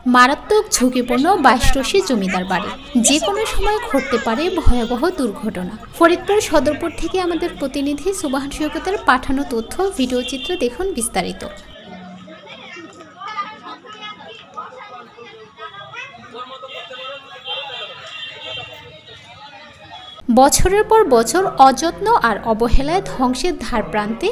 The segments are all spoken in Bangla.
মারাত্মক ঝুঁকিপূর্ণ 22 জমিদার বাড়ি, যে কোনো সময় ঘটতে পারে ভয়াবহ দুর্ঘটনা। ফরিদপুর সদরপুর থেকে আমাদের প্রতিনিধি সুবহান সৈকতের পাঠানো তথ্য ভিডিও চিত্রে দেখুন বিস্তারিত। বছরের পর বছর অযত্ন আর অবহেলায় ধ্বংসের ধার প্রান্তে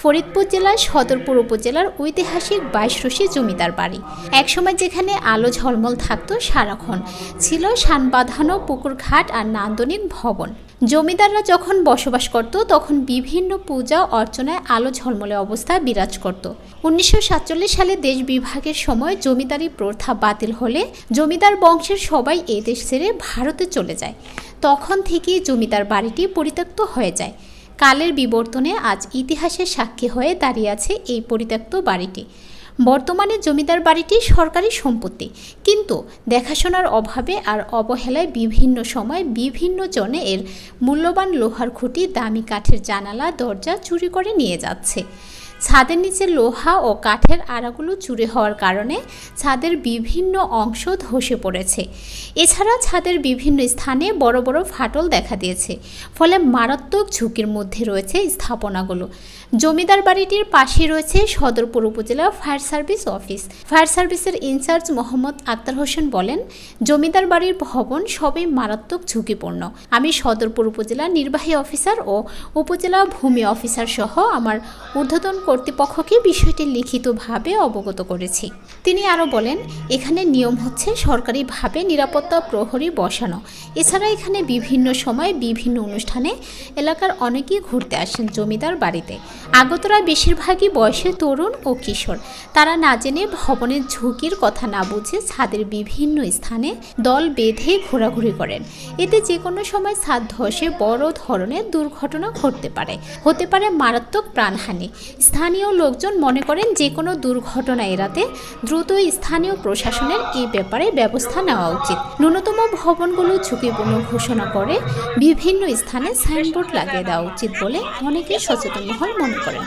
ফরিদপুর জেলার সদরপুর উপজেলার ঐতিহাসিক 22 জমিদার বাড়ি। একসময় যেখানে আলো ঝলমল থাকতো সারাক্ষণ, ছিল শান বাঁধানো পুকুর ঘাট আর নান্দনিক ভবন। জমিদাররা যখন বসবাস করত তখন বিভিন্ন পূজা অর্চনায় আলো ঝলমলে অবস্থা বিরাজ করত। 1947 সালে দেশ বিভাগের সময় জমিদারি প্রথা বাতিল হলে জমিদার বংশের সবাই এই দেশ ছেড়ে ভারতে চলে যায়। তখন থেকেই জমিদার বাড়িটি পরিত্যক্ত হয়ে যায়। কালের বিবর্তনে আজ ইতিহাসের সাক্ষী হয়ে দাঁড়িয়ে আছে এই পরিত্যক্ত বাড়িটি। বর্তমানে জমিদার বাড়িটি সরকারি সম্পত্তি, কিন্তু দেখাশোনার অভাবে আর অবহেলায় বিভিন্ন সময় বিভিন্ন জনে এর মূল্যবান লোহার খুঁটি, দামি কাঠের জানালা দরজা চুরি করে নিয়ে যাচ্ছে। ছাদের নিচে লোহা ও কাঠের আড়াগুলো চুরি হওয়ার কারণে ছাদের বিভিন্ন অংশ ধসে পড়েছে। এছাড়া ছাদের বিভিন্ন স্থানে বড় বড় ফাটল দেখা দিয়েছে, ফলে মারাত্মক ঝুঁকির মধ্যে রয়েছে স্থাপনাগুলো। জমিদার বাড়িটির পাশে রয়েছে সদরপুর উপজেলা ফায়ার সার্ভিস অফিস। ফায়ার সার্ভিসের ইনচার্জ মোহাম্মদ আক্তার হোসেন বলেন, জমিদার বাড়ির ভবন সবই মারাত্মক ঝুঁকিপূর্ণ। আমি সদরপুর উপজেলা নির্বাহী অফিসার ও উপজেলা ভূমি অফিসার সহ আমার ঊর্ধ্বতন কর্তৃপক্ষকে বিষয়টি লিখিতভাবে অবগত করেছি। তিনি আরও বলেন, এখানে নিয়ম হচ্ছে সরকারিভাবে নিরাপত্তা প্রহরী বসানো। এছাড়া এখানে বিভিন্ন সময় বিভিন্ন অনুষ্ঠানে এলাকার অনেকেই ঘুরতে আসেন জমিদার বাড়িতে। আগতরা বেশিরভাগই বয়সে তরুণ ও কিশোর। তারা না জেনে ভবনের ঝুঁকির কথা না বুঝে ছাদের বিভিন্ন স্থানে দল বেঁধে ঘোরাঘুরি করেন। এতে যে কোনো সময় ছাদ ধসে বড় ধরনের দুর্ঘটনা হতে পারে মারাত্মক প্রাণহানি। স্থানীয় লোকজন মনে করেন যে কোনো দুর্ঘটনা এড়াতে দ্রুত স্থানীয় প্রশাসনের এই ব্যাপারে ব্যবস্থা নেওয়া উচিত। ন্যূনতম ভবনগুলো ঝুঁকিপূর্ণ ঘোষণা করে বিভিন্ন স্থানে সাইনবোর্ড লাগিয়ে দেওয়া উচিত বলে অনেকে সচেতন মহল মনে করেন।